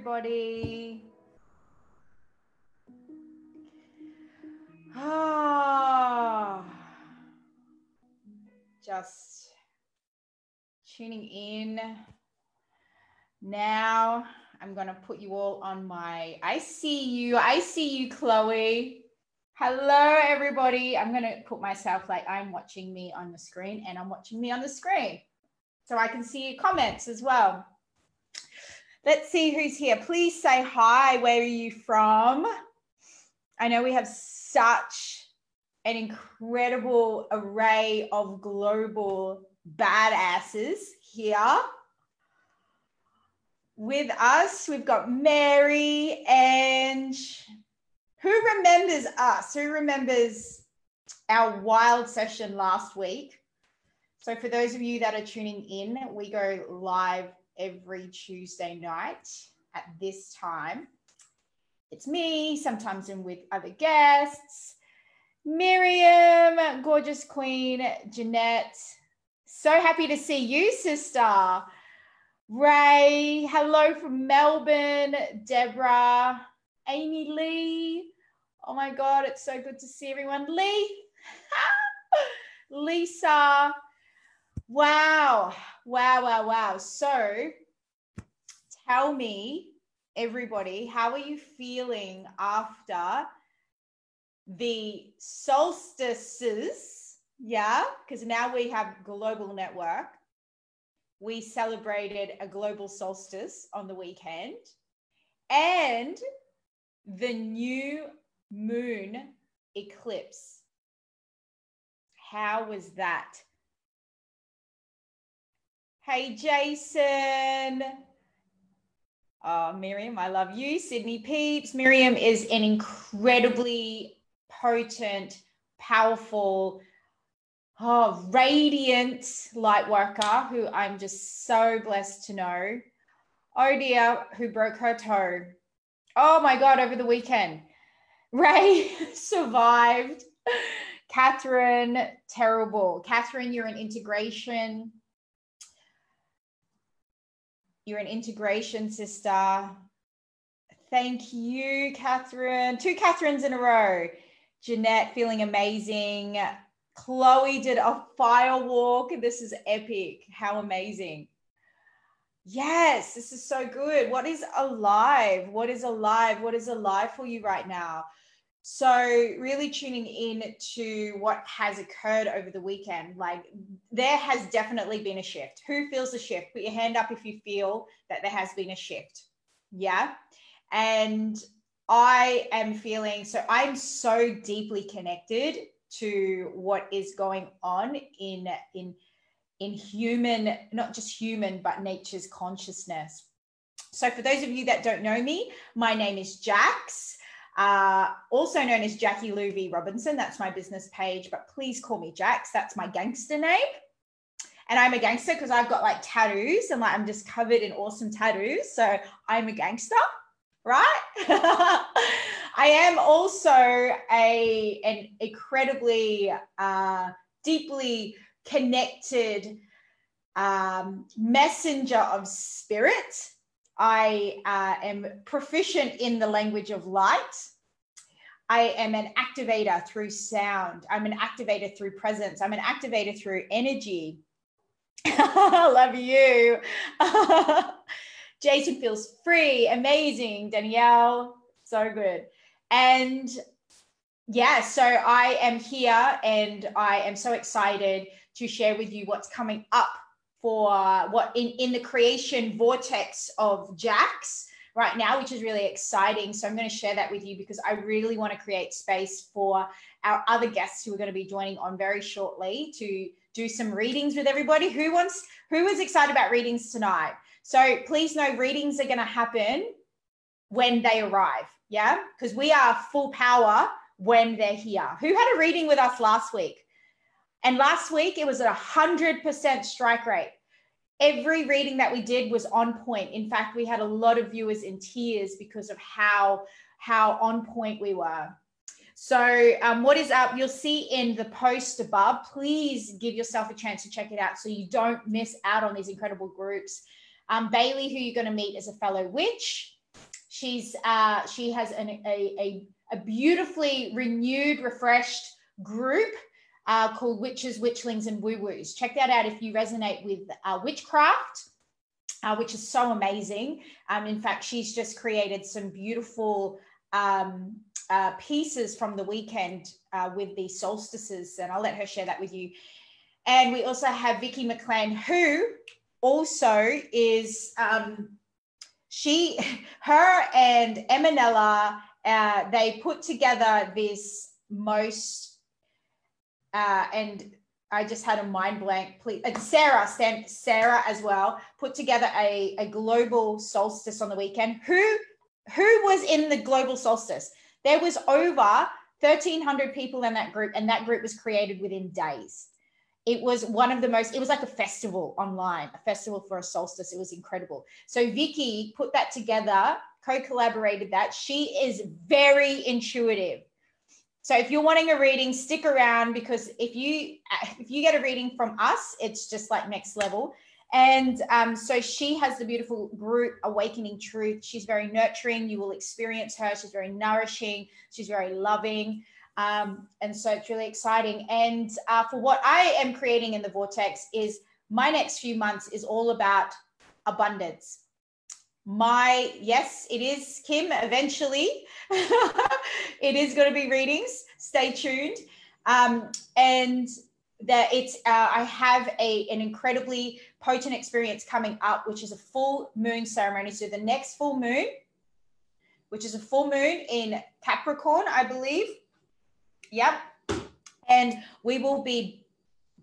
everybody. Ah, just tuning in now. I'm going to put you all on my, I see you, Chloe. Hello, everybody. I'm going to put myself like I'm watching me on the screen and I'm watching me on the screen so I can see your comments as well. Let's see who's here. Please say hi. Where are you from? I know we have such an incredible array of global badasses here with us. We've got Mary, and who remembers us? Who remembers our wild session last week? So for those of you that are tuning in, we go live every Tuesday night at this time. It's me, sometimes I'm with other guests. Miriam, gorgeous queen, Jeanette. So happy to see you, sister. Ray, hello from Melbourne. Deborah, Amy Lee. Oh my God, it's so good to see everyone. Lee, Lisa. Wow. So tell me, everybody, how are you feeling after the solstices? Yeah, because now we have global network. We celebrated a global solstice on the weekend and the new moon eclipse. How was that? Hey, Jason. Oh, Miriam, I love you. Sydney Peeps. Miriam is an incredibly potent, powerful, radiant light worker who I'm just so blessed to know. Oh dear, who broke her toe. Oh my God, over the weekend. Ray survived. Catherine, terrible. Catherine, you're an integration. You're an integration sister. Thank you, Catherine. 2 Catherines in a row. Jeanette, feeling amazing. Chloe did a fire walk. This is epic. How amazing. Yes, this is so good. What is alive? What is alive? What is alive for you right now? So really tuning in to what has occurred over the weekend. Like there has definitely been a shift. Who feels the shift? Put your hand up if you feel that there has been a shift. Yeah. And I am feeling, so I'm so deeply connected to what is going on in human, not just human, but nature's consciousness. So for those of you that don't know me, my name is Jax, also known as Jackie Lou V Robinson. That's my business page, but please call me Jax. That's my gangster name. And I'm a gangster because I've got like tattoos and like I'm just covered in awesome tattoos. So I'm a gangster, right? I am also an incredibly deeply connected messenger of spirit. I am proficient in the language of light. I am an activator through sound. I'm an activator through presence. I'm an activator through energy. Love you. Jason feels free. Amazing. Danielle, so good. And yeah, so I am here and I am so excited to share with you what's coming up for what in the creation vortex of Jax right now, which is really exciting. So I'm going to share that with you because I really want to create space for our other guests who are going to be joining on very shortly to do some readings with everybody. Who is excited about readings tonight? So please know readings are going to happen when they arrive. Yeah, because we are full power when they're here. Who had a reading with us last week? And last week it was at 100% strike rate. Every reading that we did was on point. In fact, we had a lot of viewers in tears because of how on point we were. So what is up? You'll see in the post above. Please give yourself a chance to check it out so you don't miss out on these incredible groups. Bailey, who you're going to meet, is a fellow witch. She has a beautifully renewed, refreshed group called Witches, Witchlings, and Woo-woos. Check that out if you resonate with witchcraft, which is so amazing. In fact, she's just created some beautiful pieces from the weekend with the solstices, and I'll let her share that with you. And we also have Vicky McClenn, who also is her and Emanella, they put together this most and I just had a mind blank. Please, Sarah as well put together a global solstice on the weekend. Who was in the global solstice? There was over 1,300 people in that group, and that group was created within days. It was one of the most, it was like a festival online, a festival for a solstice. It was incredible. So Vicky put that together, co-collaborated that. She is very intuitive. So if you're wanting a reading, stick around, because if you get a reading from us, it's just like next level. And so she has the beautiful group Awakening Truth. She's very nurturing. You will experience her. She's very nourishing. She's very loving. And so it's really exciting. And for what I am creating in the Vortex is my next few months is all about abundance. Yes, it is, Kim, eventually. It is going to be readings. Stay tuned. And that I have an incredibly potent experience coming up, which is a full moon ceremony. So the next full moon, which is a full moon in Capricorn, I believe. Yep. And we will be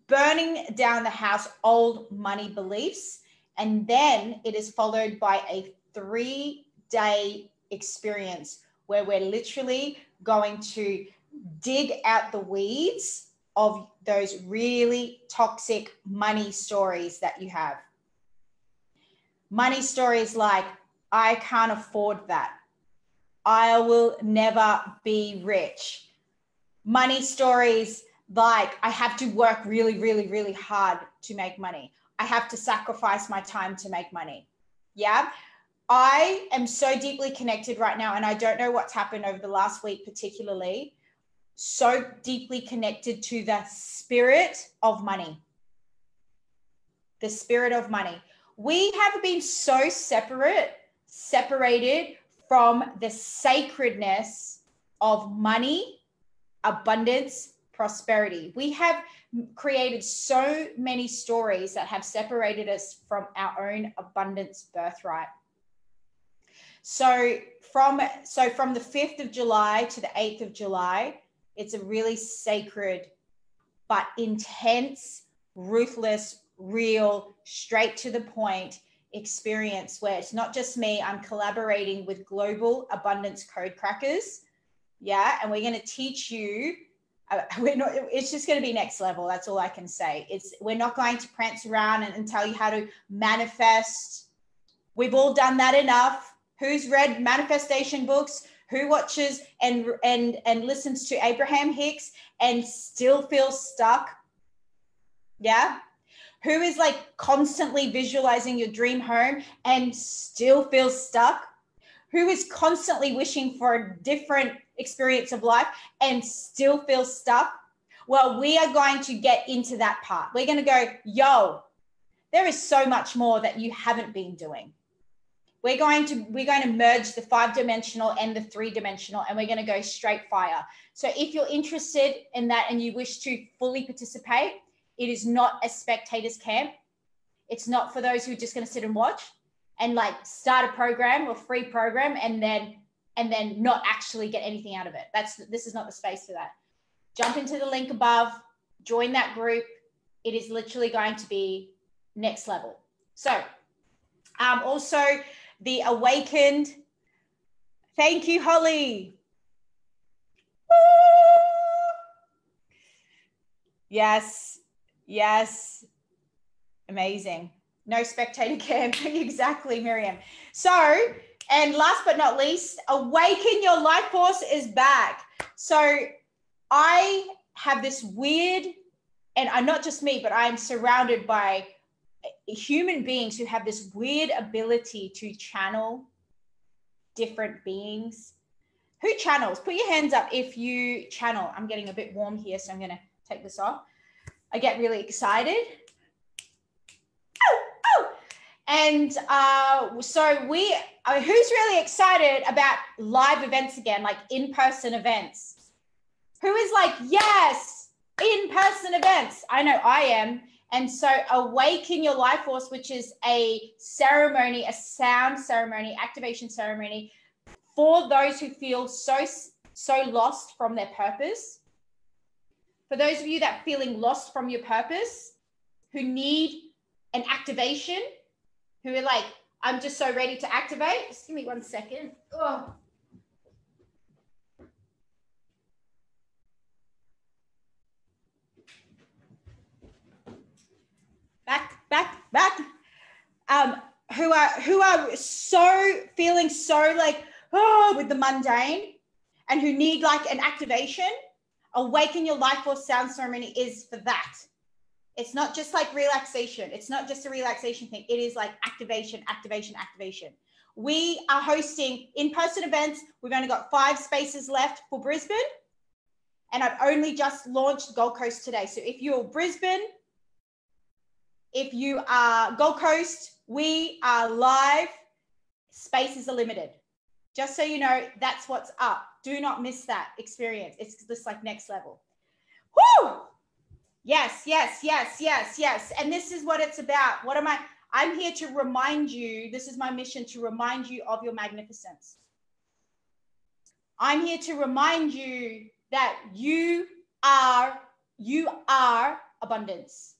burning down the house old money beliefs. And then it is followed by a 3-day experience where we're literally going to dig out the weeds of those really toxic money stories that you have. Money stories like, I can't afford that. I will never be rich. Money stories like, I have to work really, really, really hard to make money. I have to sacrifice my time to make money. Yeah. I am so deeply connected right now, and I don't know what's happened over the last week particularly, so deeply connected to the spirit of money. The spirit of money. We have been so separated from the sacredness of money, abundance, prosperity. We have created so many stories that have separated us from our own abundance birthright. So from the 5th of July to the 8th of July, it's a really sacred but intense, ruthless, real, straight to the point experience where it's not just me. I'm collaborating with global abundance code crackers. Yeah. And we're going to teach you. It's just going to be next level. That's all I can say. We're not going to prance around and tell you how to manifest. We've all done that enough. Who's read manifestation books? Who watches and listens to Abraham Hicks and still feels stuck? Yeah. Who is like constantly visualizing your dream home and still feels stuck? Who is constantly wishing for a different experience of life and still feels stuck? Well, we are going to get into that part. We're going to go, yo, there is so much more that you haven't been doing. We're going to merge the 5-dimensional and the 3-dimensional, and we're going to go straight fire. So if you're interested in that and you wish to fully participate, it is not a spectators camp. It's not for those who are just going to sit and watch and like start a program or free program and then not actually get anything out of it. This is not the space for that. Jump into the link above, join that group. It is literally going to be next level. So also the Awakened. Thank you, Holly. Woo! Yes. Amazing. No spectator camp. Exactly, Miriam. So, and last but not least, Awaken Your Life Force is back. So I have this weird, and not just me, but I am surrounded by human beings who have this weird ability to channel different beings. Who channels? Put your hands up if you channel. I'm getting a bit warm here, so I'm going to take this off. I get really excited. And so who's really excited about live events again, like in-person events? Who is like, yes, in-person events? I know I am. And so Awaken Your Life Force, which is a ceremony, a sound ceremony, activation ceremony for those who feel so lost from their purpose. For those of you that are feeling lost from your purpose, who need an activation, who are like, I'm just so ready to activate. Just give me 1 second. Oh. Back. Who are so feeling so like, with the mundane, and who need like an activation. Awaken Your Life Force sound ceremony is for that. It's not just like relaxation. It's not just a relaxation thing. It is like activation. We are hosting in-person events. We've only got 5 spaces left for Brisbane. And I've only just launched Gold Coast today. So if you're Brisbane, if you are Gold Coast, we are live. Spaces are limited. Just so you know, that's what's up. Do not miss that experience. It's just like next level. Woo! Yes. And this is what it's about. I'm here to remind you, this is my mission, to remind you of your magnificence. I'm here to remind you that you are abundance.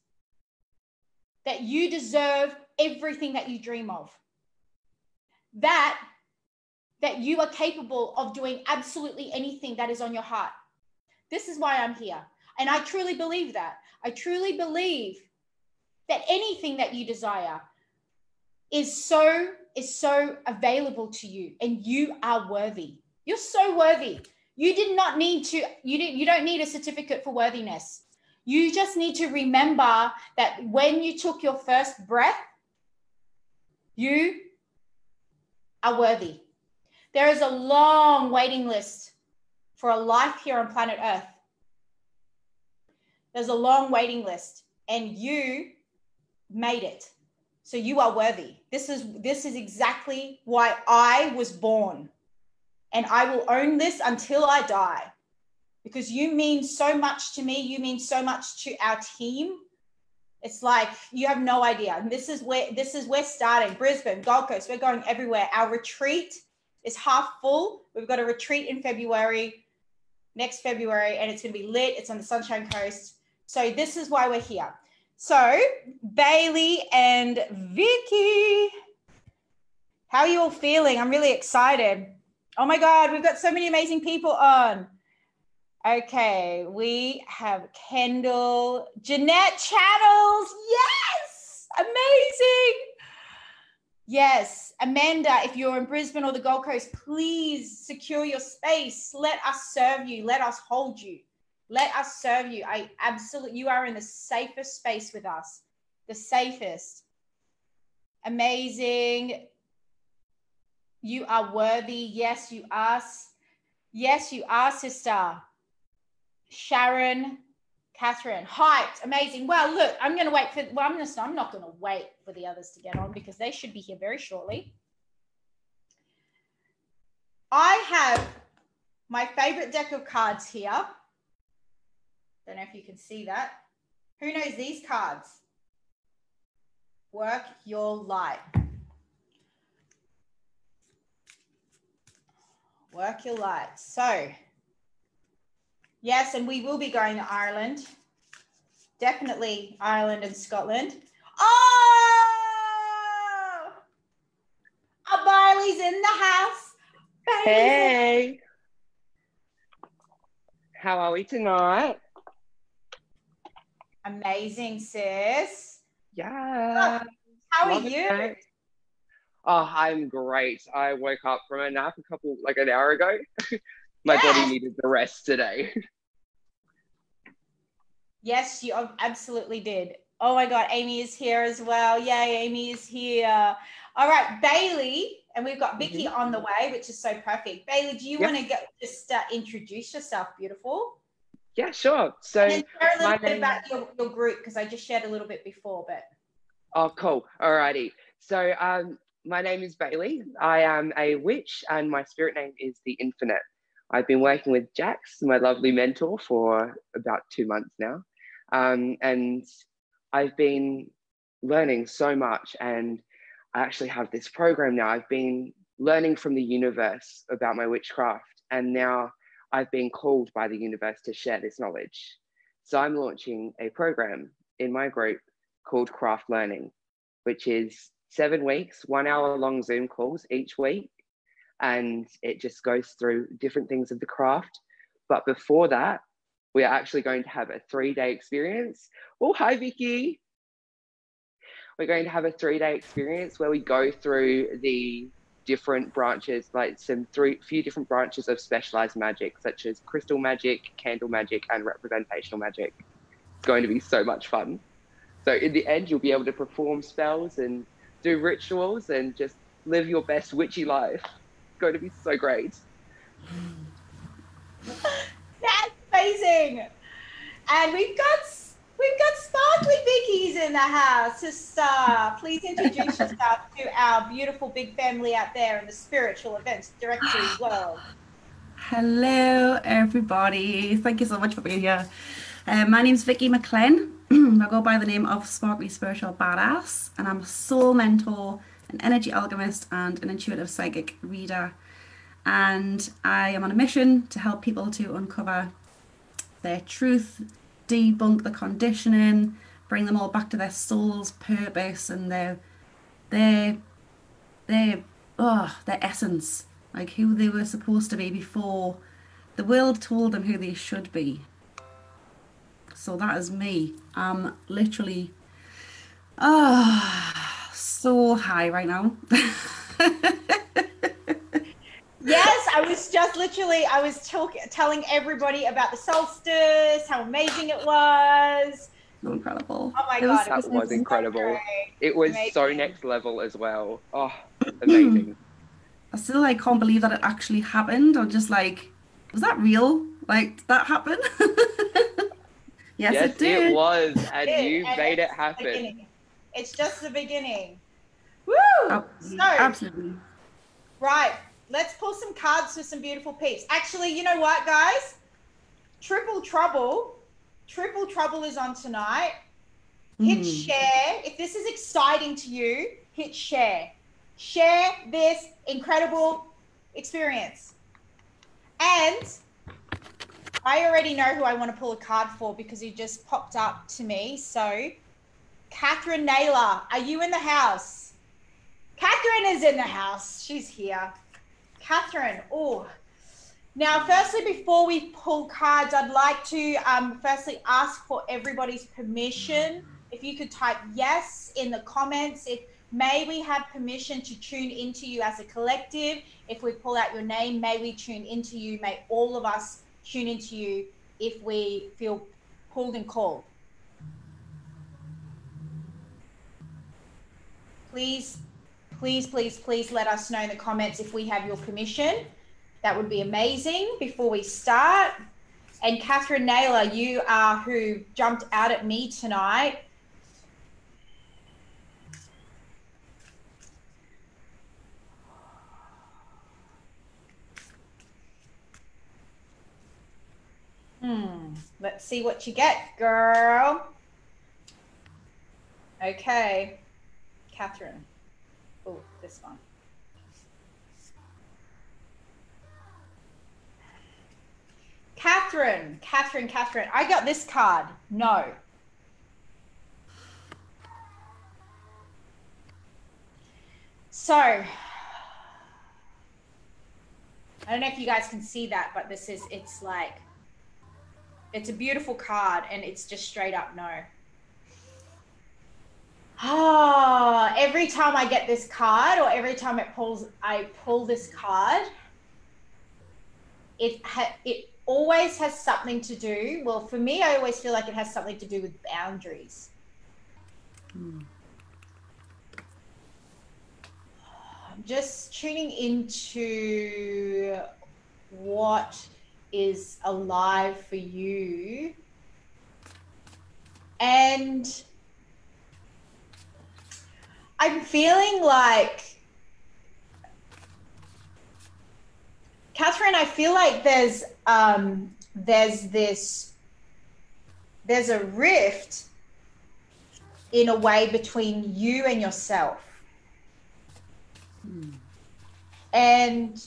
That you deserve everything that you dream of. That you are capable of doing absolutely anything that is on your heart. This is why I'm here. And I truly believe that. I truly believe that anything that you desire is so available to you, and you are worthy. You're so worthy. You don't need a certificate for worthiness. You just need to remember that when you took your first breath, you are worthy. There is a long waiting list for a life here on planet Earth. There's a long waiting list, and you made it. So you are worthy. This is exactly why I was born. And I will own this until I die, because you mean so much to me. You mean so much to our team. It's like, you have no idea. And we're starting Brisbane, Gold Coast. We're going everywhere. Our retreat is half full. We've got a retreat in next February, and it's going to be lit. It's on the Sunshine Coast. So this is why we're here. So Bailey and Vicky, how are you all feeling? I'm really excited. Oh my God, we've got so many amazing people on. Okay, we have Kendall, Jeanette Chattels. Yes, amazing. Yes, Amanda, if you're in Brisbane or the Gold Coast, please secure your space. Let us serve you. Let us hold you. Let us serve you. You are in the safest space with us. The safest. Amazing. You are worthy. Yes, you are. Yes, you are, sister. Sharon, Catherine, hyped, amazing. Well, look, I'm not going to wait for the others to get on, because they should be here very shortly. I have my favorite deck of cards here. Don't know if you can see that. Who knows these cards? Work Your Light. Work Your Light. So, yes, and we will be going to Ireland. Definitely Ireland and Scotland. Oh! Barley's in the house. Hey. How are we tonight? Amazing, sis. Yeah. How are you? Oh, I'm great. I woke up from a nap an hour ago. My body needed the rest today. Yes, you absolutely did. Oh my God, Amy is here as well. Yay, Amy is here. All right, Bailey, and we've got Vicky on the way, which is so perfect. Bailey, do you want to just introduce yourself, beautiful? Yeah, sure. So and then share a little bit about your group, because I just shared a little bit before, but. Oh, cool. Alrighty. So my name is Bailey. I am a witch and my spirit name is the Infinite. I've been working with Jax, my lovely mentor, for about 2 months now. And I've been learning so much, and I actually have this program now. I've been learning from the universe about my witchcraft, and now I've been called by the universe to share this knowledge. So I'm launching a program in my group called Craft Learning, which is 7 weeks, 1 hour long Zoom calls each week. And it just goes through different things of the craft. But before that, we are actually going to have a 3-day experience. Oh, hi, Vicky. We're going to have a 3-day experience where we go through the different branches, like few different branches of specialized magic, such as crystal magic, candle magic, and representational magic. It's going to be so much fun. So in the end, you'll be able to perform spells and do rituals and just live your best witchy life. It's going to be so great. That's amazing. And we've got sparkly Vickies in the house to start. Please introduce yourself to our beautiful big family out there in the spiritual events directory world. Hello, everybody. Thank you so much for being here. My name's Vicky McClenn. I go by the name of Sparkly Spiritual Badass, and I'm a soul mentor, an energy alchemist, and an intuitive psychic reader. And I am on a mission to help people to uncover their truth, debunk the conditioning, bring them all back to their soul's purpose and their essence, like who they were supposed to be before the world told them who they should be. So that is me. I'm literally so high right now. Yes, I was telling everybody about the solstice, how amazing it was. So incredible. Oh my God, that was incredible. So it was amazing. So next level as well. Oh, amazing. I still can't believe that it actually happened. I'm just like, was that real? Like, did that happen? Yes, it did. It was, and you made it happen. It's just the beginning. Woo! Absolutely. Right. Let's pull some cards for some beautiful peeps. Actually, you know what, guys? Triple Trouble is on tonight. Hit share. If this is exciting to you, hit share. Share this incredible experience. And I already know who I want to pull a card for because he just popped up to me. So, Catherine Naylor, are you in the house? Catherine is in the house. She's here. Catherine, oh. Now, firstly, before we pull cards, I'd like to firstly ask for everybody's permission. If you could type yes in the comments. May we have permission to tune into you as a collective? If we pull out your name, may we tune into you? May all of us tune into you if we feel pulled and called. Please let us know in the comments if we have your permission. That would be amazing before we start. And Catherine Naylor, you are who jumped out at me tonight. Let's see what you get, girl. Okay, Catherine. Oh, this one. Catherine. I got this card. No. So, I don't know if you guys can see that, but it's a beautiful card and it's just straight up no. Every time I get this card or every time I pull this card, it always has something to do. Well, for me, I always feel like it has something to do with boundaries. I'm just tuning into what is alive for you. And I'm feeling like, Catherine, I feel like there's a rift in a way between you and yourself. And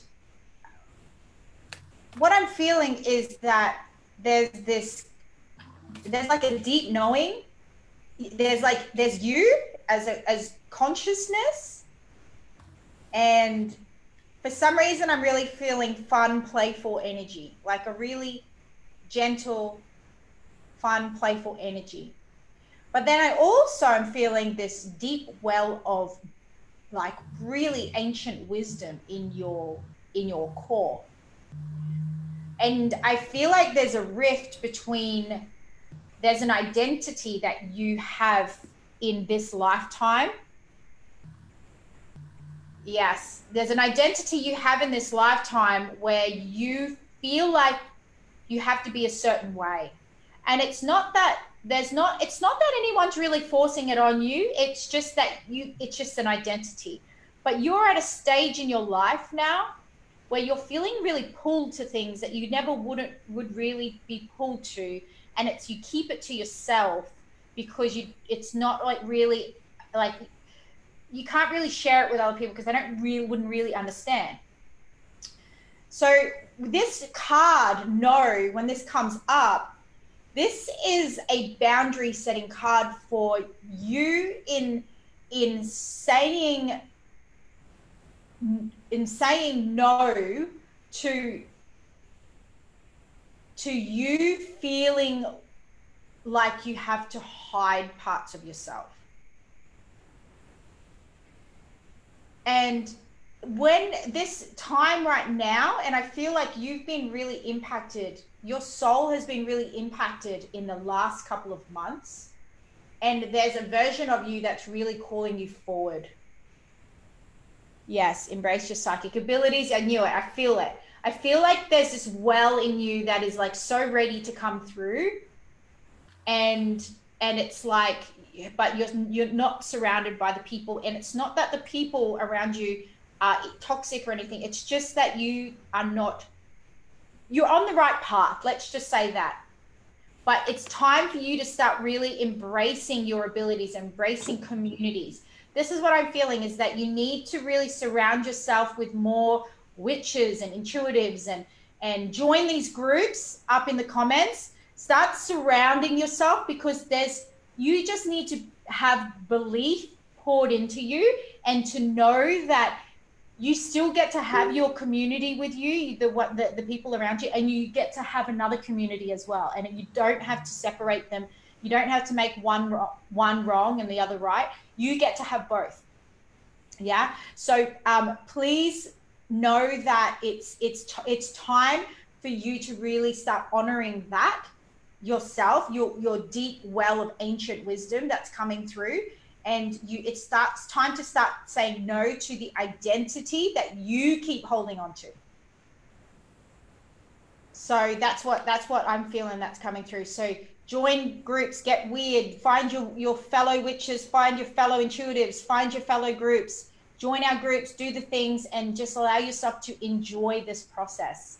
what I'm feeling is that there's like a deep knowing. There's you as consciousness, and for some reason I'm really feeling fun, playful energy, like a really gentle, fun, playful energy. But then I also am feeling this deep well of like really ancient wisdom in your core. And I feel like there's a rift between, there's an identity that you have in this lifetime. Yes, there's an identity you have in this lifetime where you feel like you have to be a certain way. And it's not that anyone's really forcing it on you. It's just that it's just an identity. But you're at a stage in your life now where you're feeling really pulled to things that you never would really be pulled to. And you keep it to yourself because it's not like really, like, you can't really share it with other people because they wouldn't really understand. So this card, no, when this comes up, this is a boundary setting card for you in saying no to you feeling like you have to hide parts of yourself. And when this time right now, and I feel like you've been really impacted, your soul has been really impacted in the last couple of months, and there's a version of you that's really calling you forward. Yes, embrace your psychic abilities. I knew it. I feel it. I feel like there's this well in you that is like so ready to come through, and it's like, but you're not surrounded by the people, and it's not that the people around you are toxic or anything. It's just that you're on the right path. Let's just say that. But it's time for you to start really embracing your abilities, embracing communities. This is what I'm feeling, is that you need to really surround yourself with more witches and intuitives, and join these groups up in the comments. Start surrounding yourself, because you just need to have belief poured into you, and to know that you still get to have your community with you, the people around you, and you get to have another community as well. And you don't have to separate them. You don't have to make one wrong and the other right. You get to have both. Yeah. So please know that it's time for you to really start honoring that yourself, your deep well of ancient wisdom that's coming through. And it's time to start saying no to the identity that you keep holding on to. So that's what I'm feeling that's coming through. So join groups, get weird, find your fellow witches, find your fellow intuitives, find your fellow groups, join our groups, do the things, and just allow yourself to enjoy this process.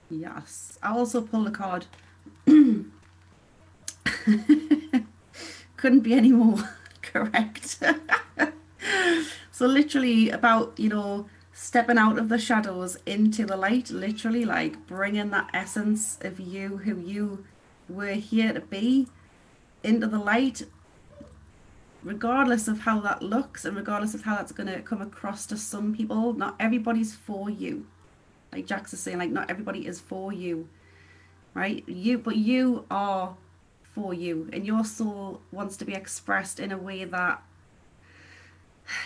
Yes. I also pulled a card. Couldn't be any more correct. So literally about, stepping out of the shadows into the light, literally like bringing that essence of you, who you were here to be, into the light, regardless of how that looks and regardless of how that's going to come across to some people. Not everybody's for you. Like Jax is saying, like, not everybody is for you, right? But you are for you, and your soul wants to be expressed in a way that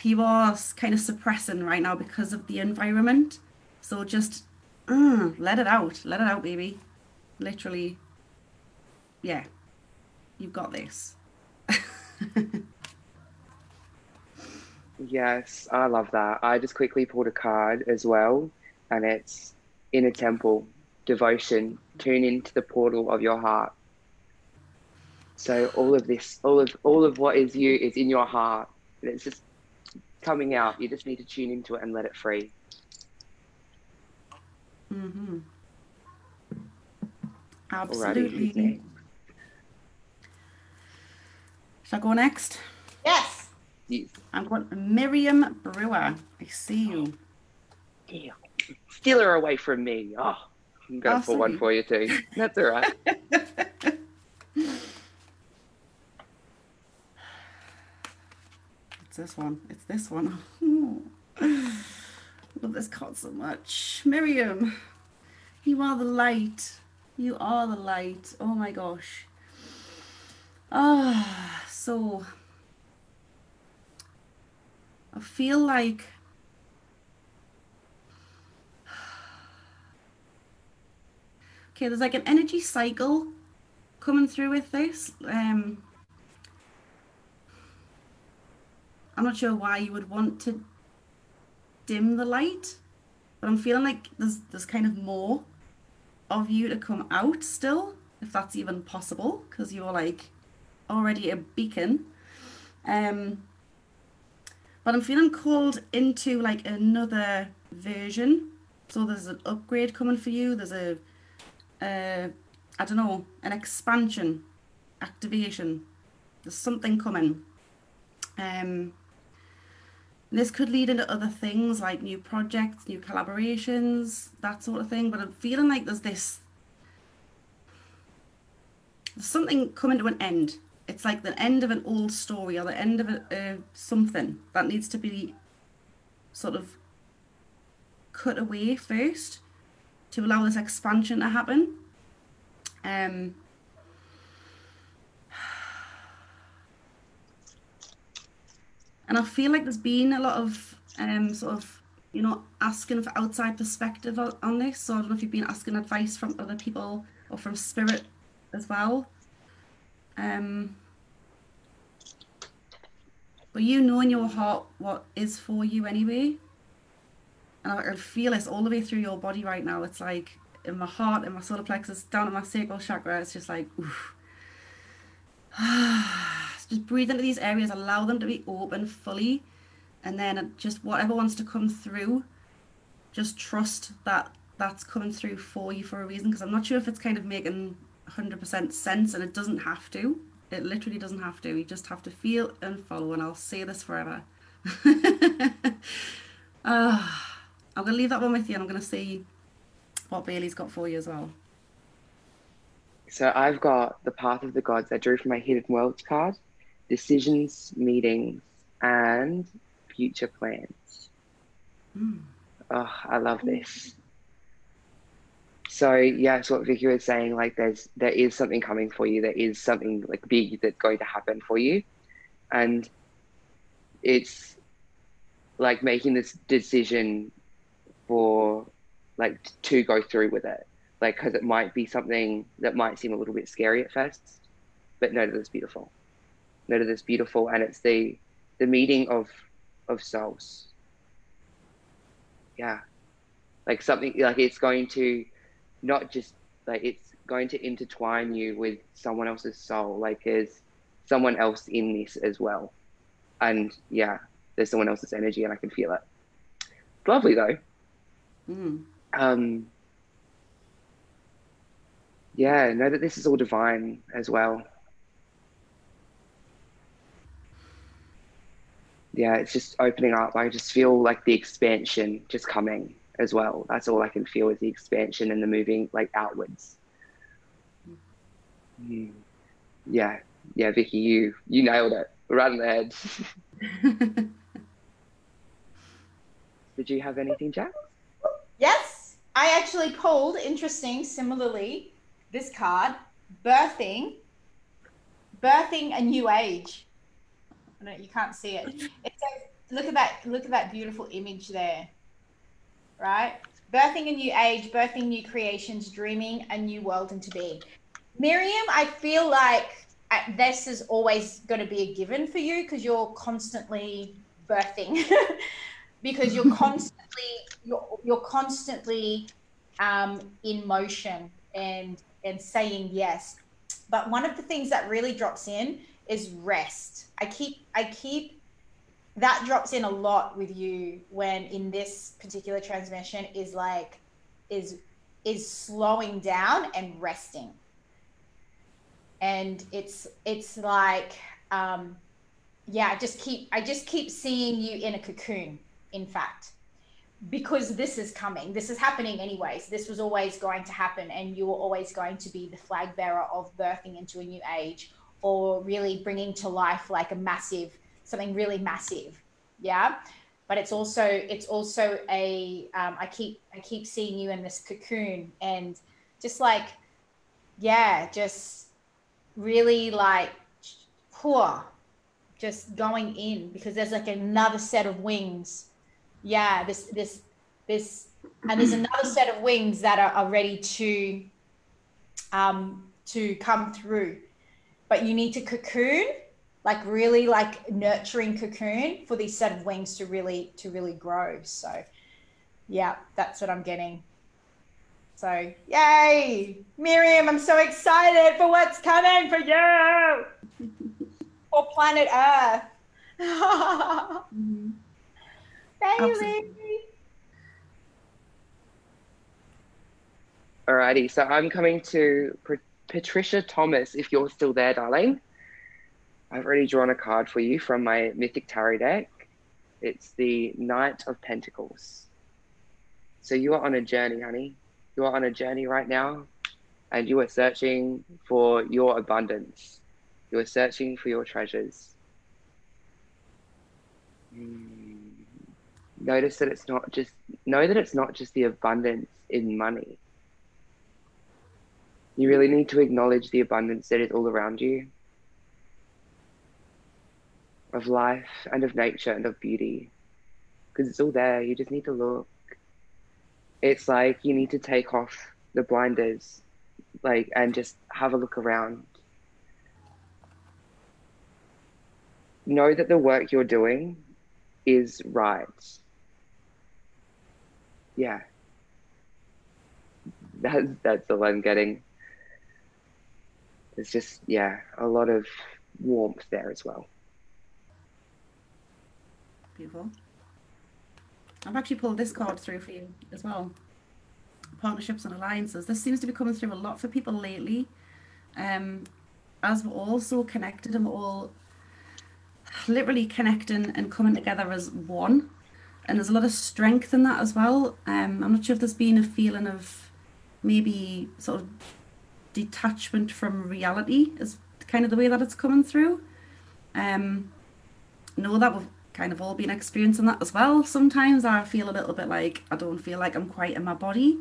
you are kind of suppressing right now because of the environment. So just let it out, baby. Literally, yeah. You've got this. Yes, I love that. I just quickly pulled a card as well, and it's in a temple, devotion, tune into the portal of your heart. So all of this, all of what is you is in your heart, and it's just coming out. You just need to tune into it and let it free. Mm-hmm. Alrighty, who's Absolutely. next? Shall I go next? Yes. Yes. I'm going Miriam Brewer. I see you. Yeah. Steal her away from me. Oh, I'm going to pull one for you too. That's all right. It's this one. It's this one. Love this card so much. Miriam, you are the light. You are the light. Oh my gosh. Ah, so I feel like okay, there's like an energy cycle coming through with this. I'm not sure why you would want to dim the light, but I'm feeling like there's kind of more of you to come out still, if that's even possible, because you're like already a beacon. But I'm feeling called into like another version. So there's an upgrade coming for you. There's I don't know, an expansion, activation. There's something coming. This could lead into other things like new projects, new collaborations, that sort of thing. But I'm feeling like there's something coming to an end. It's like the end of an old story or the end of something that needs to be sort of cut away first to allow this expansion to happen. And I feel like there's been a lot of sort of, you know, asking for outside perspective on this. So I don't know if you've been asking advice from other people or from spirit as well. But you know in your heart what is for you anyway. And I can feel this all the way through your body right now. It's like in my heart, in my solar plexus, down in my sacral chakra. It's just like, oof. Just breathe into these areas, allow them to be open fully. And then just whatever wants to come through, just trust that that's coming through for you for a reason. Because I'm not sure if it's kind of making 100% sense, and it doesn't have to. It literally doesn't have to. You just have to feel and follow, and I'll say this forever. I'm going to leave that one with you, and I'm going to see what Bailey's got for you as well. So I've got the Path of the Gods. I drew from my Hidden Worlds card, decisions, meetings, and future plans. Oh, I love this. So yeah, it's what Vicky was saying, like there is something coming for you. There is something like big that's going to happen for you. And it's like making this decision for like to go through with it. Like, because it might be something that might seem a little bit scary at first, but know that it's beautiful. Know that it's beautiful, and it's the meeting of souls. Yeah, like something like it's going to not just like it's going to intertwine you with someone else's soul. Like there's someone else in this as well, and yeah, there's someone else's energy, and I can feel it. It's lovely though. Yeah, know that this is all divine as well. Yeah, it's just opening up. I just feel like the expansion just coming as well. That's all I can feel is the expansion and the moving like outwards. Yeah, Vicky, you nailed it right in the head. Did you have anything, Jack? Yes, I actually pulled, interesting, similarly, this card, birthing a new age. I know you can't see it. It says, look at that beautiful image there, right? Birthing a new age, birthing new creations, dreaming a new world into being. Miriam, I feel like this is always going to be a given for you because you're constantly birthing because you're constantly in motion and saying yes. But one of the things that really drops in is rest. I keep that drops in a lot with you when in this particular transmission is like is slowing down and resting. And it's like yeah, I just keep seeing you in a cocoon, in fact, because this is coming. This is happening anyways. This was always going to happen, and you were always going to be the flag bearer of birthing into a new age, or really bringing to life like something really massive. Yeah. But it's also a I keep seeing you in this cocoon, and just like, yeah, just really like poor, just going in, because there's like another set of wings. Yeah, this and there's another set of wings that are ready to come through. But you need to cocoon, like really like nurturing cocoon for these set of wings to really grow. So yeah, that's what I'm getting. So yay, Miriam, I'm so excited for what's coming for you. For planet Earth. Bailey. Alrighty, so I'm coming to Patricia Thomas, if you're still there, darling. I've already drawn a card for you from my Mythic Tarot deck. It's the Knight of Pentacles. So you are on a journey, honey. You are on a journey right now, and you are searching for your abundance. You are searching for your treasures. Notice that it's not just, know that it's not just the abundance in money. You really need to acknowledge the abundance that is all around you, of life and of nature and of beauty, because it's all there. You just need to look. It's like you need to take off the blinders, like, and just have a look around. Know that the work you're doing is right. Yeah. That's all I'm getting. It's just, yeah, a lot of warmth there as well. Beautiful. I've actually pulled this card through for you as well. Partnerships and alliances. This seems to be coming through a lot for people lately. As we're all so connected and we're all literally connecting and coming together as one. And there's a lot of strength in that as well. I'm not sure if there's been a feeling of maybe sort of detachment from reality is kind of the way that it's coming through. Know that we've kind of all been experiencing that as well. Sometimes I feel a little bit like I don't feel like I'm quite in my body.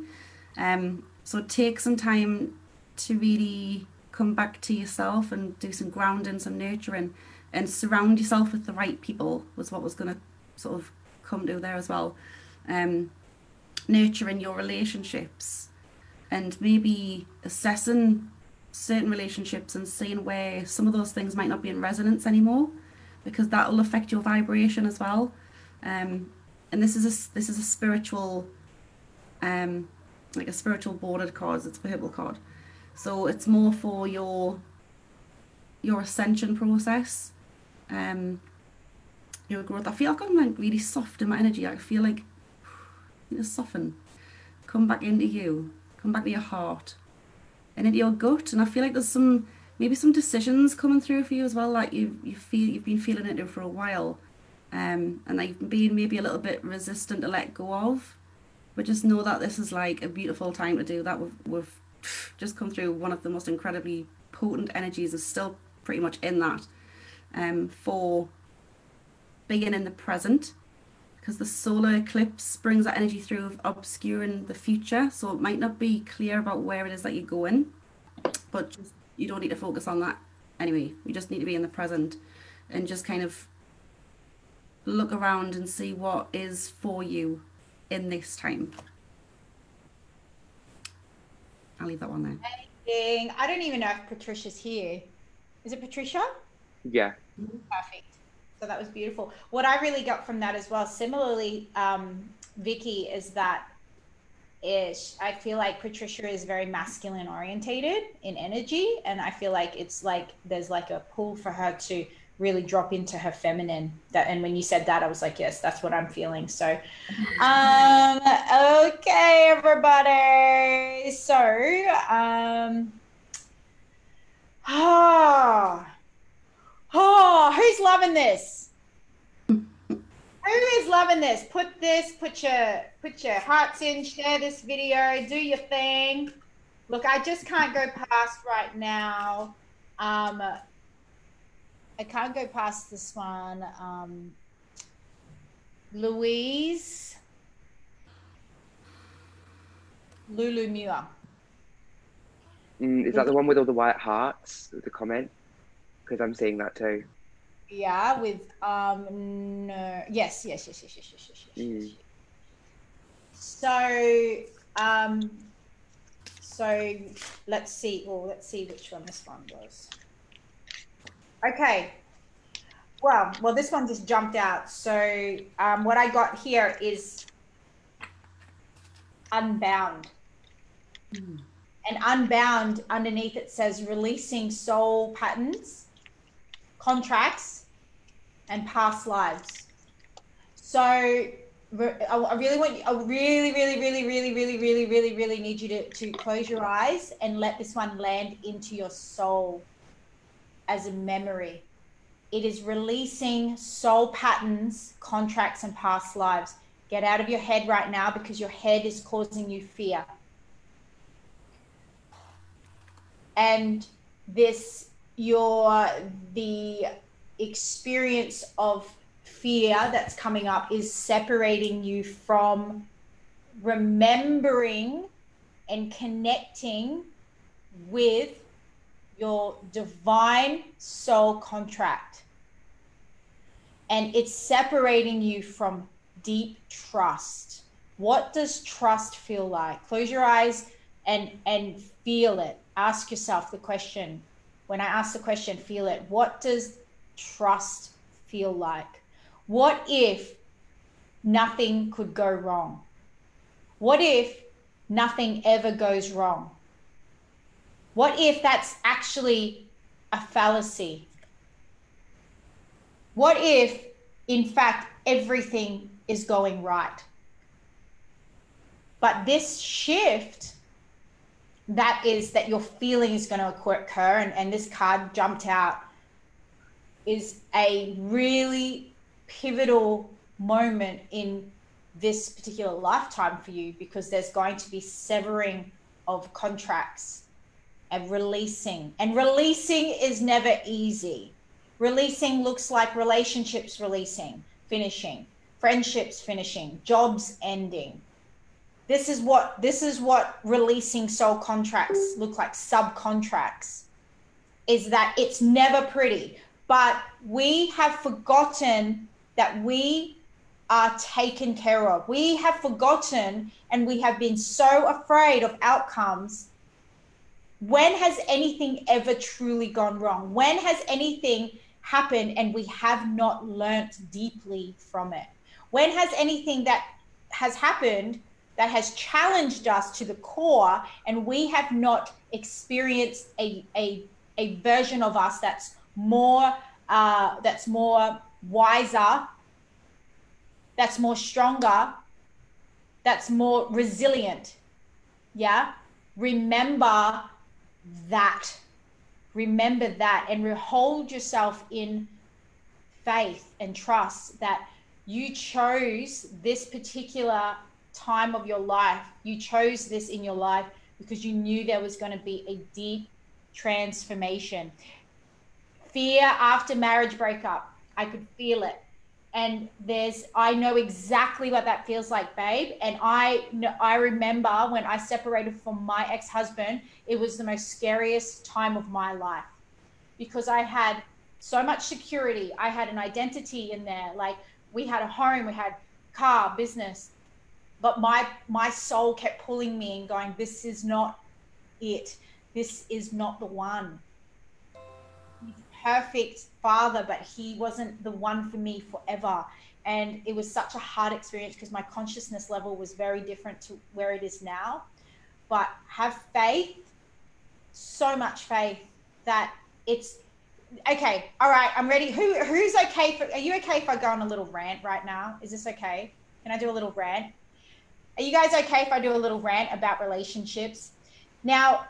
So take some time to really come back to yourself and do some grounding, some nurturing, and surround yourself with the right people was what was going to sort of come to there as well. Nurturing your relationships and maybe assessing certain relationships and seeing where some of those things might not be in resonance anymore, because that will affect your vibration as well. And this is a spiritual, like a spiritual bordered card. It's a purple card, so it's more for your ascension process, your growth. I feel like I'm like really soft in my energy. I feel like you know, soften, come back into you, come back to your heart and into your gut. And I feel like there's maybe some decisions coming through for you as well, like you've been feeling into for a while, and that you've been maybe a little bit resistant to let go of. But just know that this is like a beautiful time to do that. We've just come through one of the most incredibly potent energies, is still pretty much in that, for being in the present, because the solar eclipse brings that energy through of obscuring the future. So it might not be clear about where it is that you're going, but just, you don't need to focus on that anyway. You just need to be in the present and just kind of look around and see what is for you in this time. I'll leave that one there. I don't even know if Patricia's here. Is it Patricia? Yeah. Perfect. So that was beautiful. What I really got from that as well, similarly, Vicky, is that I feel like Patricia is very masculine orientated in energy, and I feel like it's like there's like a pull for her to really drop into her feminine. And when you said that, I was like, yes, that's what I'm feeling. So okay, everybody. So who's loving this? Who is loving this? Put your hearts in, share this video, do your thing. Look, I just can't go past right now. I can't go past this one. Louise Lulu Muir. Is that the one with all the white hearts, the comment? Because I'm seeing that too. Yeah, with no, yes. So so let's see. Well, let's see which one this one was. Okay. Well, this one just jumped out. So what I got here is unbound. And unbound, underneath it says releasing soul patterns, contracts, and past lives. So I really want you, I really need you to close your eyes and let this one land into your soul as a memory. It is releasing soul patterns, contracts, and past lives. Get out of your head right now, because your head is causing you fear. And the experience of fear that's coming up is separating you from remembering and connecting with your divine soul contract. And it's separating you from deep trust. What does trust feel like? Close your eyes and feel it. Ask yourself the question. When I ask the question, feel it. What does trust feel like? What if nothing could go wrong? What if nothing ever goes wrong? What if that's actually a fallacy? What if, in fact, everything is going right? But this shift that your feeling is going to occur, and this card jumped out, is a really pivotal moment in this particular lifetime for you, because there's going to be severing of contracts and releasing. And releasing is never easy. Releasing looks like relationships releasing, finishing, friendships finishing, jobs ending. This is what releasing soul contracts look like, subcontracts, is that it's never pretty. But we have forgotten that we are taken care of. We have forgotten, and we have been so afraid of outcomes. When has anything ever truly gone wrong? When has anything happened and we have not learnt deeply from it? When has anything that has happened that has challenged us to the core, and we have not experienced a version of us that's more wiser, that's more stronger, that's more resilient? Yeah. Remember that, and hold yourself in faith and trust that you chose this particular time of your life. You chose this in your life because you knew there was going to be a deep transformation. Fear after marriage breakup, I could feel it. And I know exactly what that feels like, babe. And I remember when I separated from my ex-husband, it was the most scariest time of my life, because I had so much security. I had an identity in there. Like, we had a home, we had car, business, but my soul kept pulling me and going, this is not it. This is not the one. perfect father, but he wasn't the one for me forever. And it was such a hard experience because my consciousness level was very different to where it is now. But have faith, so much faith that it's okay. All right, I'm ready. Who's okay for, are you okay if I go on a little rant right now? Is this okay? Can I do a little rant? Are you guys okay if I do a little rant about relationships? Now,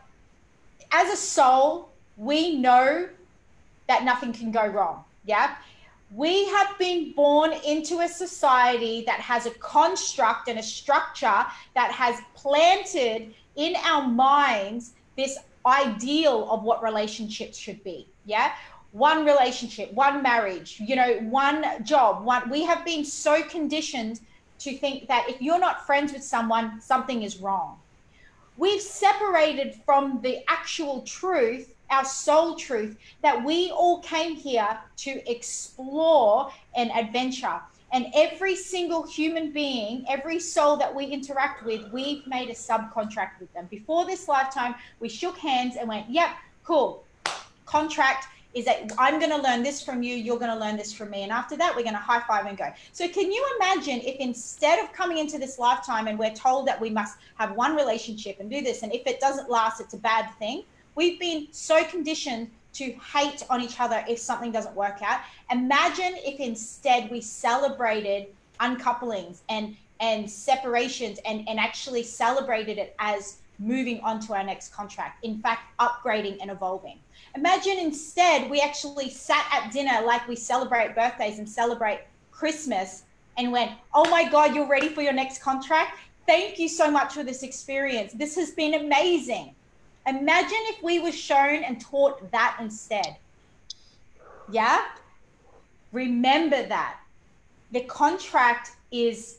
as a soul, we know that nothing can go wrong. Yeah. We have been born into a society that has a construct and a structure that has planted in our minds this ideal of what relationships should be. Yeah. One relationship, one marriage, you know, one job, one. We have been so conditioned to think that if you're not friends with someone, something is wrong. We've separated from the actual truth, our soul truth, that we all came here to explore and adventure. And every single human being, every soul that we interact with, we've made a subcontract with them. Before this lifetime, we shook hands and went, yep, cool. Contract is that I'm going to learn this from you, you're going to learn this from me. And after that, we're going to high five and go. So can you imagine if instead of coming into this lifetime and we're told that we must have one relationship and do this, and if it doesn't last, it's a bad thing. We've been so conditioned to hate on each other if something doesn't work out. Imagine if instead we celebrated uncouplings and separations and actually celebrated it as moving on to our next contract. In fact, upgrading and evolving. Imagine instead we actually sat at dinner like we celebrate birthdays and celebrate Christmas and went, oh my God, you're ready for your next contract? Thank you so much for this experience. This has been amazing. Imagine if we were shown and taught that instead. Yeah? Remember that. The contract is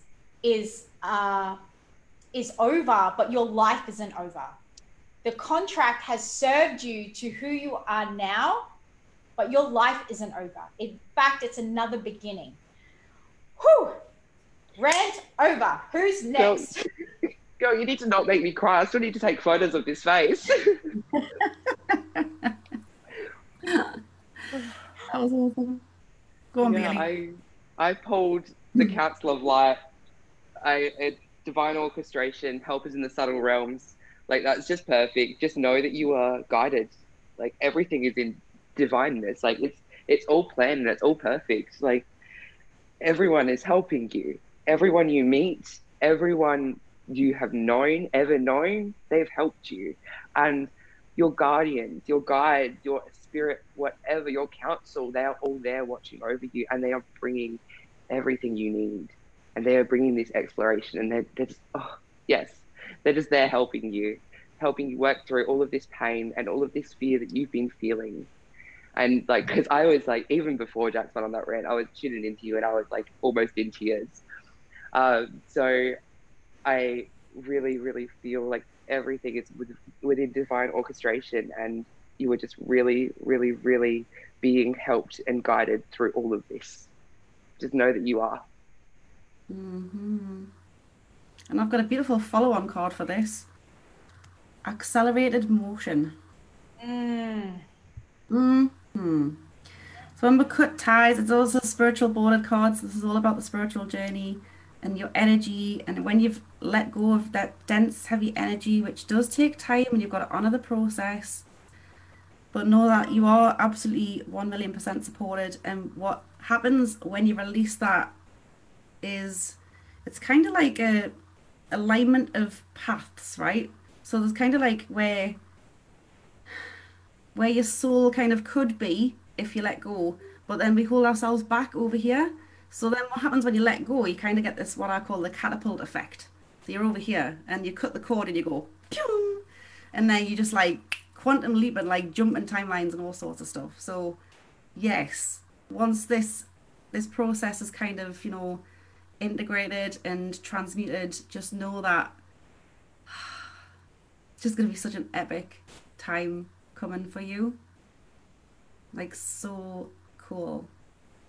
over, but your life isn't over. The contract has served you to who you are now, but your life isn't over. In fact, it's another beginning. Whew. Rant over. Who's next? Girl, you need to not make me cry. I still need to take photos of this face. That was awesome. Go on, Bailey. I pulled the Council of Light, a divine orchestration, helpers in the subtle realms. Like, that's just perfect. Just know that you are guided. Like, everything is in divineness. Like, it's all planned and it's all perfect. Like, everyone is helping you. Everyone you meet, everyone you have ever known, they've helped you. And your guardians, your guide, your spirit, whatever, your counsel, they are all there watching over you, and they are bringing everything you need. And they are bringing this exploration, and they're just, oh, yes, they're just there helping you work through all of this pain and all of this fear that you've been feeling. And like, because I was like, even before Jack's went on that rant, I was tuning into you and I was like almost in tears. So I really, really feel like everything is within divine orchestration, and you were just really, really, really being helped and guided through all of this. Just know that you are. Mm-hmm. And I've got a beautiful follow-on card for this. Accelerated motion. So when we cut ties, it's also spiritual border cards. This is all about the spiritual journey and your energy. And when you've let go of that dense, heavy energy, which does take time, and you've got to honor the process, but know that you are absolutely 1,000,000% supported. And what happens when you release that is, it's kind of like a alignment of paths, right? So there's kind of like where your soul kind of could be if you let go, but then we hold ourselves back over here. So then what happens when you let go, you kind of get this, what I call the catapult effect. So you're over here and you cut the cord and you go pew, and then you just like quantum leap and like jump in timelines and all sorts of stuff. So yes, once this process is kind of, you know, integrated and transmuted, just know that it's just going to be such an epic time coming for you. Like, so cool.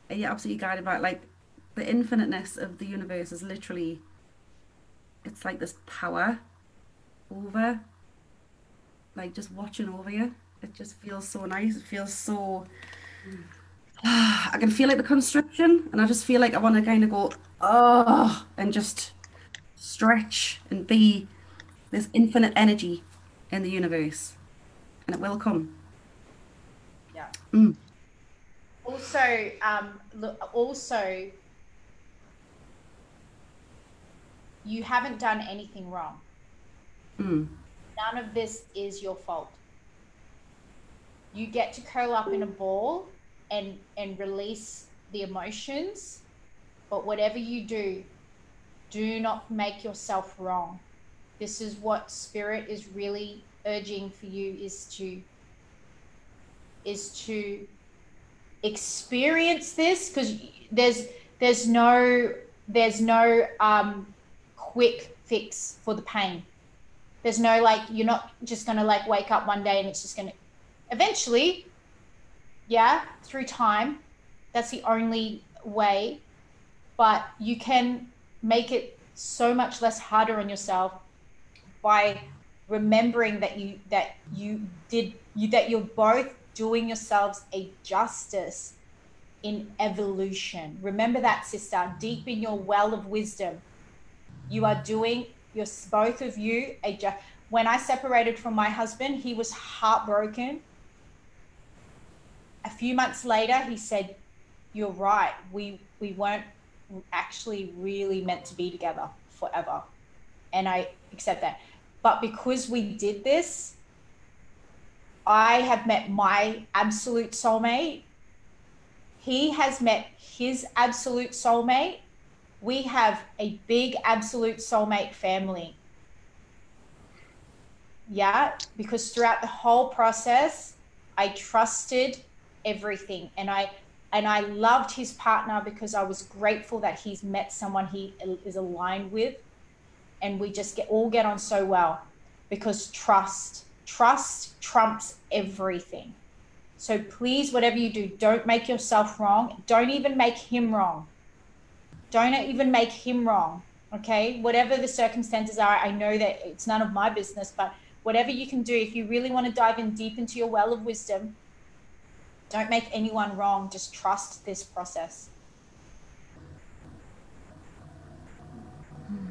And you're absolutely guided by it. Like, the infiniteness of the universe is literally, it's like this power over, like, just watching over you. It just feels so nice. It feels so I can feel like the constriction, and I just feel like I want to kind of go, oh, and just stretch and be this infinite energy in the universe, and it will come. Yeah. Mm. Also, also, you haven't done anything wrong. Mm. None of this is your fault. You get to curl up in a ball and release the emotions, but whatever you do not make yourself wrong. This is what spirit is really urging for you, is to experience this, because there's no quick fix for the pain. There's no, like, you're not just going to like wake up one day and it's just going to eventually, yeah, through time, that's the only way. But you can make it so much less harder on yourself by remembering that you're both doing yourselves a justice in evolution. Remember that, sister, deep in your well of wisdom, you are doing both of you a justice. When I separated from my husband, he was heartbroken. A few months later, he said, "You're right. We weren't actually really meant to be together forever." And I accept that. But because we did this, I have met my absolute soulmate. He has met his absolute soulmate. We have a big absolute soulmate family. Yeah, because throughout the whole process, I trusted everything, and I loved his partner because I was grateful that he's met someone he is aligned with, and we just get on so well, because trust trumps everything. So please, whatever you do, don't make yourself wrong. Don't even make him wrong. Don't even make him wrong. Okay, whatever the circumstances are, I know that it's none of my business, but whatever you can do, if you really want to dive in deep into your well of wisdom, don't make anyone wrong. Just trust this process.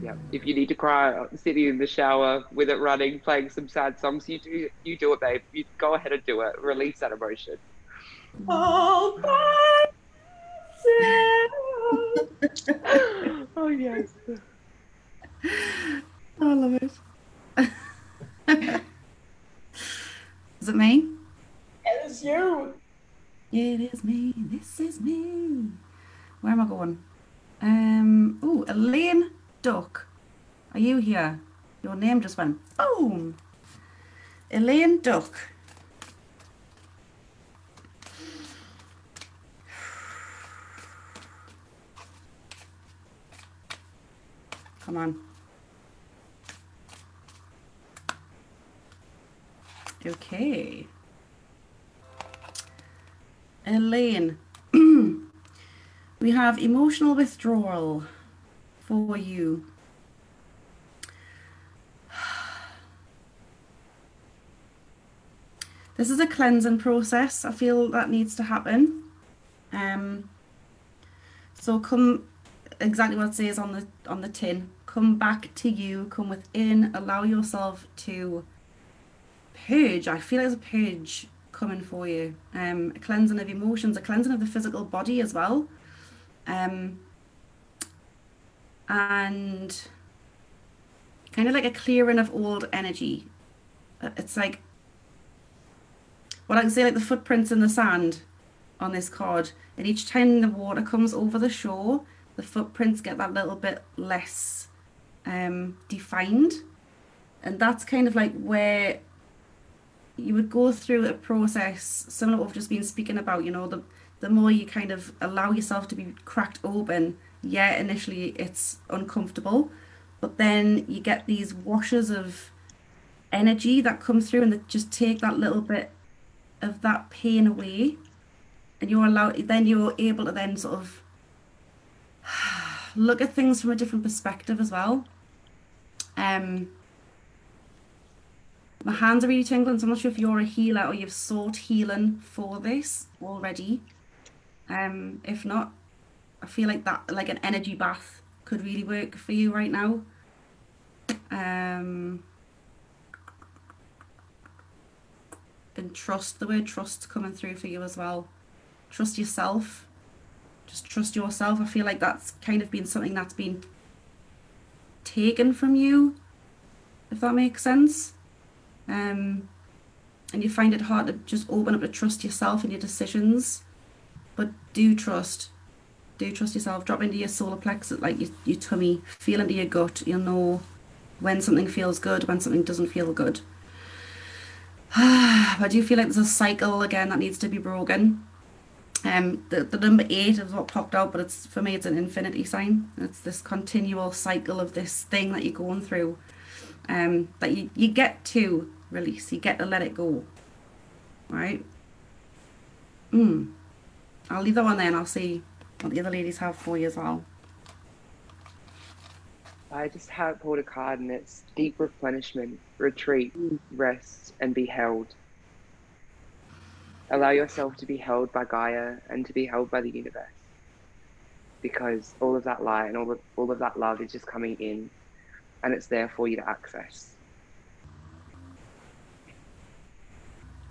Yeah. If you need to cry sitting in the shower with it running, playing some sad songs, you do it, babe. You go ahead and do it. Release that emotion. Oh, Oh yes. I love it. Is it me? it is you. It is me. This is me. Where am I going? Oh, Elaine Duck. Are you here? Your name just went boom. Elaine Duck. Come on. Okay. Elaine. We have emotional withdrawal for you. This is a cleansing process. I feel that needs to happen. So come, exactly what it says on the tin. Come back to you. Come within. Allow yourself to purge. I feel there's a purge coming for you. A cleansing of emotions, a cleansing of the physical body as well. And kind of like a clearing of old energy. It's like, what I can say, like the footprints in the sand on this card. And each time the water comes over the shore, the footprints get that little bit less defined. And that's kind of like where you would go through a process similar to what we've just been speaking about. You know, the more you kind of allow yourself to be cracked open, yeah, initially it's uncomfortable, but then you get these washes of energy that come through and that just take that little bit of that pain away, and you're able to then sort of look at things from a different perspective as well. My hands are really tingling, so I'm not sure if you're a healer or you've sought healing for this already. If not, I feel like that, like an energy bath could really work for you right now. And trust, the word trust's coming through for you as well. Trust yourself. Just trust yourself. I feel like that's kind of been something that's been taken from you, if that makes sense. And you find it hard to just open up to trust yourself and your decisions. But do trust. Do trust yourself. Drop into your solar plexus, like your tummy. Feel into your gut. You'll know when something feels good, when something doesn't feel good. I do feel like there's a cycle again that needs to be broken. The number 8 is what popped out, but it's, for me, it's an infinity sign. It's this continual cycle of this thing that you're going through, that you get to release. You get to let it go. Right? I'll leave that one there and I'll see what the other ladies have for you as well. I just have pulled a card, and it's deep replenishment, retreat, rest, and be held. Allow yourself to be held by Gaia and to be held by the universe, because all of that light and all of that love is just coming in, and it's there for you to access.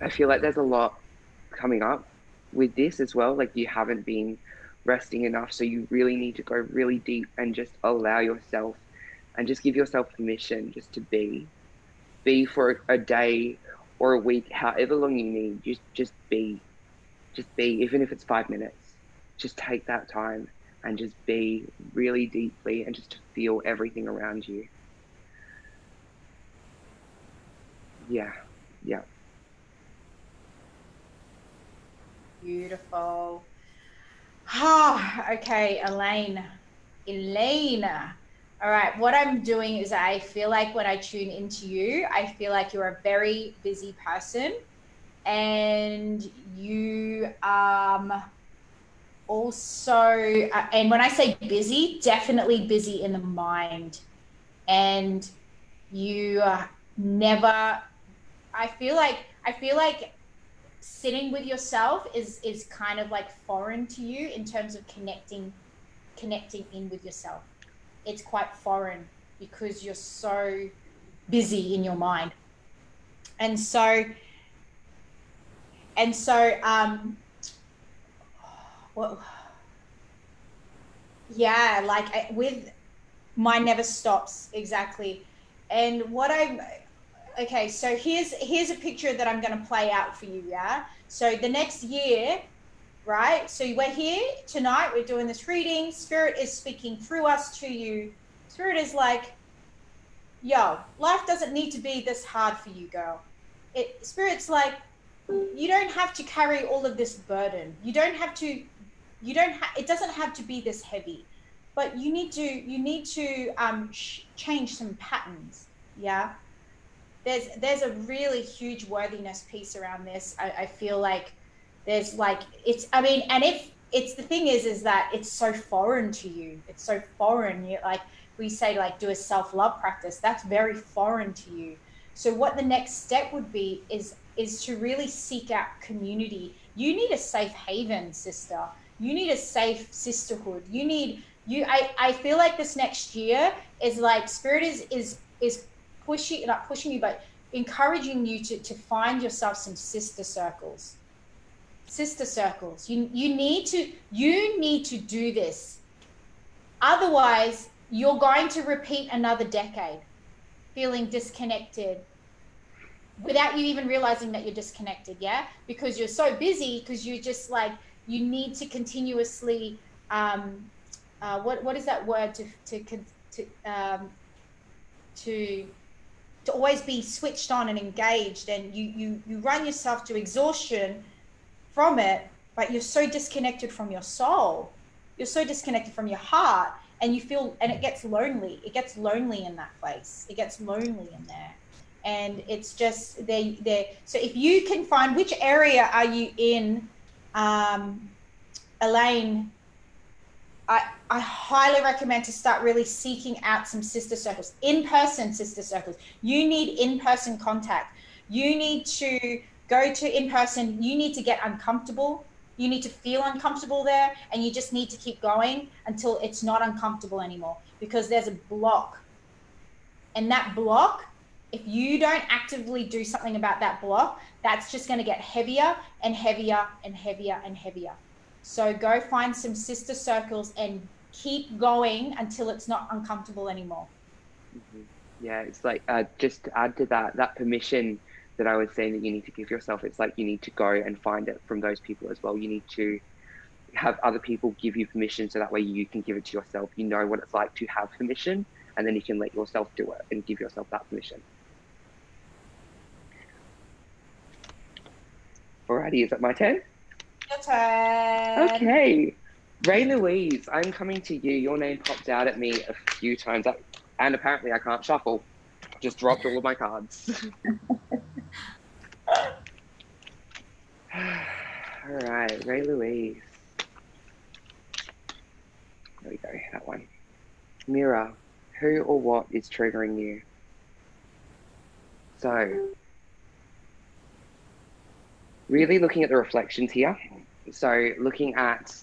I feel like there's a lot coming up with this as well. Like, you haven't been resting enough, so you really need to go really deep and just allow yourself and just give yourself permission just to be for a day or a week, however long you need. Just be, even if it's 5 minutes. Just take that time and just be really deeply, and just to feel everything around you. Yeah. Beautiful. Okay, Elaine. All right, what I'm doing is I feel like when I tune into you, I feel like you're a very busy person, and you also, and when I say busy, definitely busy in the mind, and you never, I feel like sitting with yourself is kind of like foreign to you in terms of connecting in with yourself. It's quite foreign because you're so busy in your mind. And so yeah, like with mine never stops, exactly. And okay, so here's a picture that I'm going to play out for you, yeah? So the next year, right? So we're here tonight, we're doing this reading. Spirit is speaking through us to you. Spirit is like, yo, life doesn't need to be this hard for you, girl. Spirit's like, you don't have to carry all of this burden. It doesn't have to be this heavy, but you need to change some patterns, yeah? There's a really huge worthiness piece around this. I feel like there's like, and if it's, the thing is that it's so foreign to you. It's so foreign. You, like we say, like, do a self-love practice. That's very foreign to you. So what the next step would be is to really seek out community. You need a safe haven, sister. You need a safe sisterhood. I feel like this next year is like, Spirit is pushing, not pushing you, but encouraging you to find yourself some sister circles. You need to do this. Otherwise, you're going to repeat another decade feeling disconnected without you even realizing that you're disconnected, yeah? Because you're so busy, because you're just like, you need to continuously, what is that word, to always be switched on and engaged, and you run yourself to exhaustion from it, but you're so disconnected from your soul, you're so disconnected from your heart, and you feel, and it gets lonely in that place, it gets lonely in there, and it's just there. So if you can find, which area are you in, Elaine? I highly recommend to start really seeking out some sister circles, in-person sister circles. You need in-person contact. You need to go to in-person. You need to get uncomfortable. You need to feel uncomfortable there, and you just need to keep going until it's not uncomfortable anymore, because there's a block. And that block, if you don't actively do something about that block, that's just going to get heavier and heavier and heavier and heavier. So go find some sister circles and keep going until it's not uncomfortable anymore. Mm-hmm. Yeah, it's like just to add to that permission that I was saying that you need to give yourself, it's like you need to go and find it from those people as well. You need to have other people give you permission, so that way you can give it to yourself. You know what it's like to have permission, and then you can let yourself do it and give yourself that permission. Alrighty, is it my turn? Your turn. Okay. Ray Louise, I'm coming to you. Your name popped out at me a few times, and apparently I can't shuffle. Just dropped all of my cards. All right, Ray Louise. There we go, that one. Mirror, who or what is triggering you? So, really looking at the reflections here. So looking at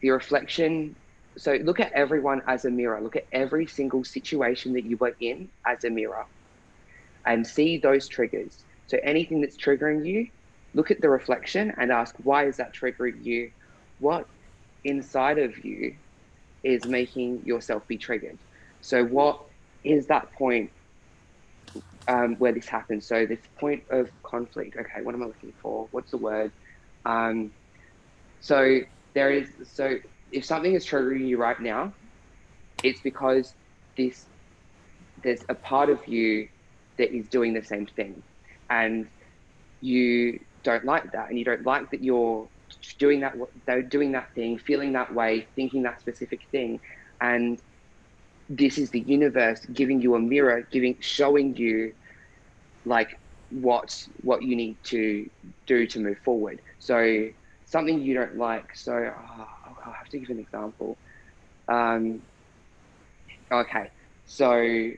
the reflection, so look at everyone as a mirror. Look at every single situation that you were in as a mirror and see those triggers. So anything that's triggering you, look at the reflection and ask, why is that triggering you? What inside of you is making yourself be triggered? So what is that point where this happens? So this point of conflict. Okay, what am I looking for? What's the word? So if something is triggering you right now, it's because there's a part of you that is doing the same thing, and you don't like that, and you don't like that you're doing that. They're doing that thing, feeling that way, thinking that specific thing, and this is the universe giving you a mirror, showing you like what you need to do to move forward. So something you don't like. So I'll have to give an example. Okay, so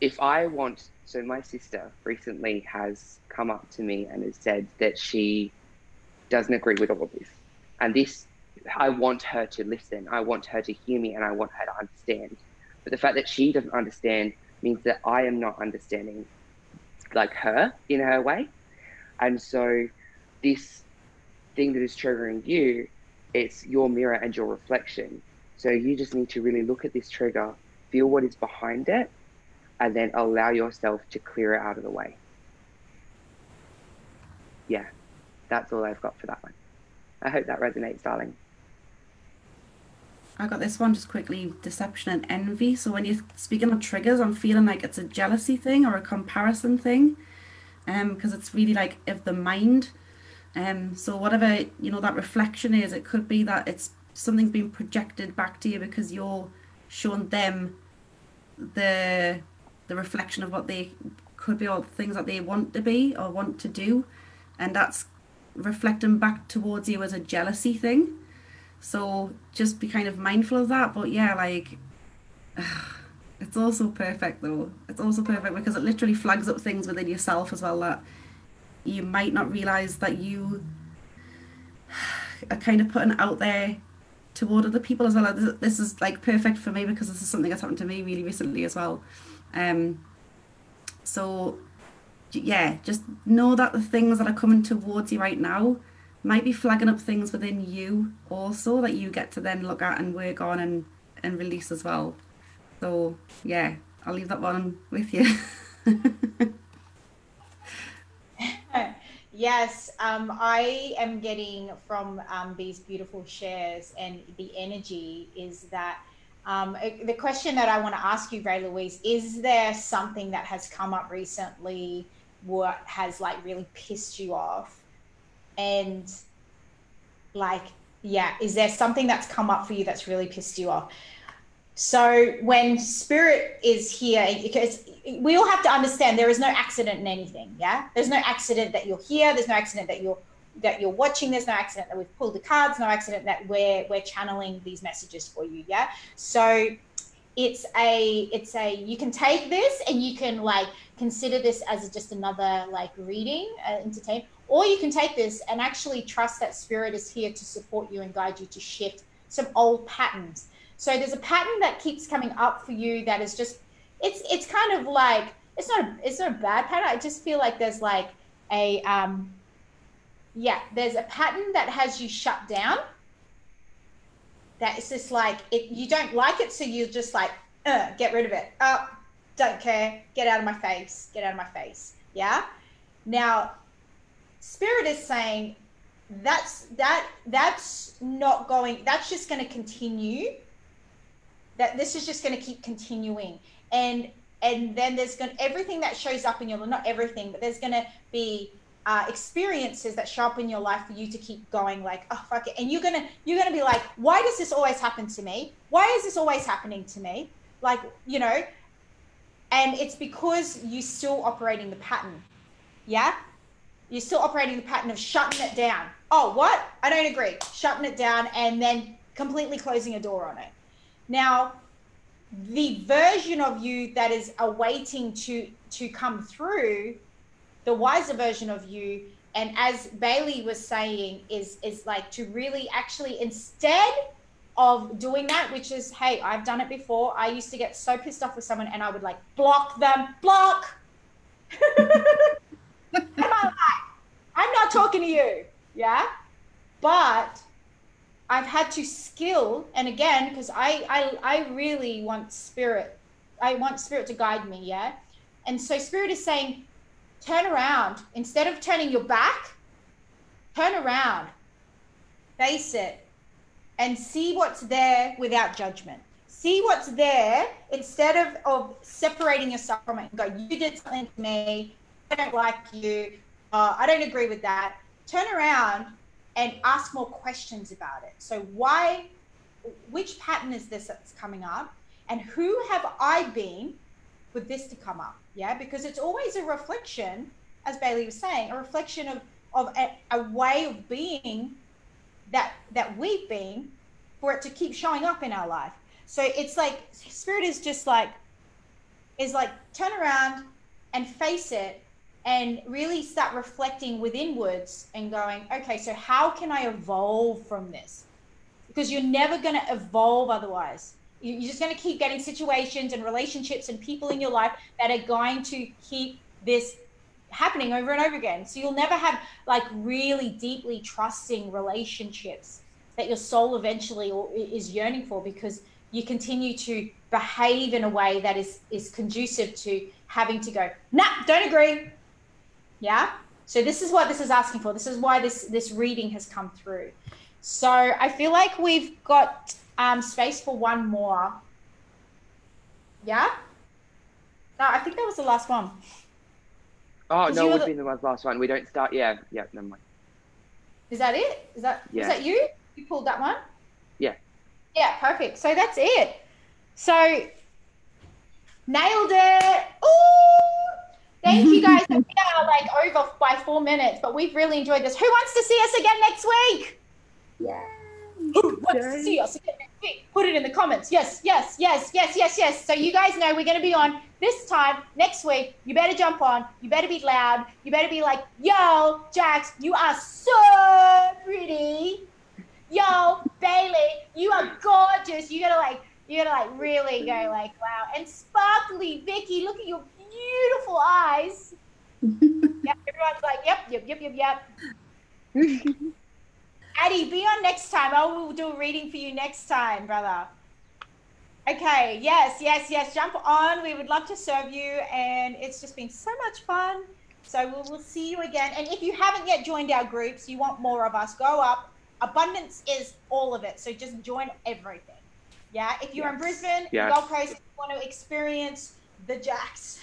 if I want, so my sister recently has come up to me and has said that she doesn't agree with all of this. And this, I want her to listen. I want her to hear me, and I want her to understand. But the fact that she doesn't understand means that I am not understanding like her in her way. And so this thing that is triggering you, it's your mirror and your reflection. So you just need to really look at this trigger, feel what is behind it, and then allow yourself to clear it out of the way. Yeah, that's all I've got for that one. I hope that resonates, darling. I got this one just quickly, deception and envy. So when you're speaking of triggers, I'm feeling like it's a jealousy thing or a comparison thing, because it's really like of the mind. So whatever, that reflection is, it could be that it's something being projected back to you because you're showing them the reflection of what they could be, or the things that they want to be or want to do, and that's reflecting back towards you as a jealousy thing. So just be kind of mindful of that. But yeah, like it's also perfect though. It's also perfect because it literally flags up things within yourself as well that you might not realize that you are kind of putting out there toward other people as well. This is like perfect for me because this is something that's happened to me really recently as well. So yeah, just know that the things that are coming towards you right now might be flagging up things within you also that you get to then look at and work on and release as well. So yeah, I'll leave that one with you. Yes, I am getting from these beautiful shares, and the energy is that the question that I want to ask you, Ray Louise, is there something that has come up recently what has like really pissed you off? And like, yeah, is there something that's come up for you that's really pissed you off? So when spirit is here, because we all have to understand there is no accident in anything. Yeah, there's no accident that you're here. There's no accident that you're that you're watching. There's no accident that we've pulled the cards, no accident that we're channeling these messages for you. Yeah. So it's a you can take this and you can like consider this as just another like reading, entertainment, or you can take this and actually trust that spirit is here to support you and guide you to shift some old patterns. So there's a pattern that keeps coming up for you that is just, it's kind of like, it's not a bad pattern. I just feel like there's like a there's a pattern that has you shut down. That it's just like, you don't like it, so you're just like, get rid of it. Oh, don't care. Get out of my face. Get out of my face. Yeah. Now, spirit is saying that's not going. That's just going to continue. That this is just going to keep continuing, and then there's going everything that shows up in your, not everything, but there's going to be experiences that show up in your life for you to keep going like, oh fuck it, and you're gonna be like, why does this always happen to me? Why is this always happening to me? Like, you know, and it's because you're still operating the pattern. Yeah, you're still operating the pattern of shutting it down. Oh, what? I don't agree. Shutting it down and then completely closing a door on it. Now, the version of you that is awaiting to come through, the wiser version of you, and as Bailey was saying, is like to really actually, instead of doing that, which is, hey, I've done it before. I used to get so pissed off with someone and I would like block them, block. And I'm not talking to you, yeah? But I've had to skill, and again, because I really want spirit, I want spirit to guide me, yeah? And so spirit is saying, turn around. Instead of turning your back, turn around, face it, and see what's there without judgment. See what's there instead of separating yourself from it and go, you did something to me, I don't like you, I don't agree with that. Turn around and ask more questions about it. So which pattern is this that's coming up? And who have I been with this to come up? Yeah, because it's always a reflection, as Bailey was saying, a reflection of a way of being that we've been for it to keep showing up in our life. So it's like spirit is just like, turn around and face it and really start reflecting withinwards and going, okay, so how can I evolve from this? Because you're never going to evolve otherwise. You're just going to keep getting situations and relationships and people in your life that are going to keep this happening over and over again. So you'll never have like really deeply trusting relationships that your soul eventually is yearning for, because you continue to behave in a way that is conducive to having to go, nah, don't agree. Yeah. So this is what this is asking for. This is why this reading has come through. So I feel like we've got space for one more. Yeah? No, I think that was the last one. Oh, no, it would be the last one. We don't start. Yeah, never mind. Is that it? Is that you? You pulled that one? Yeah. Yeah, perfect. So that's it. So nailed it. Ooh! Thank you guys. We are like over by 4 minutes, but we've really enjoyed this. Who wants to see us again next week? Yeah. Who wants to see us again next week? Put it in the comments. Yes. So you guys know we're going to be on this time next week. You better jump on. You better be loud. You better be like, yo, Jax, you are so pretty. Yo, Bailey, you are gorgeous. You gotta really go like, wow. And sparkly Vicky, look at your beautiful eyes. Yep, everyone's like, yep. Addie, be on next time. I will do a reading for you next time, brother. Okay, yes. Jump on. We would love to serve you, and it's just been so much fun. So we'll see you again. And if you haven't yet joined our groups, you want more of us, go up. Abundance is all of it. So just join everything. Yeah. If you're in Brisbane, Gold Coast, you want to experience the Jax,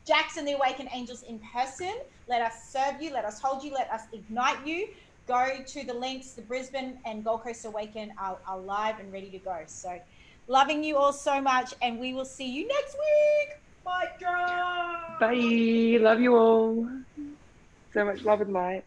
Jax and the Awakened Angels in person, let us serve you, let us hold you, let us ignite you. Go to the links. The Brisbane and Gold Coast Awaken are live and ready to go. So loving you all so much, and we will see you next week. Mic drop. Bye. Love you all. So much love and light.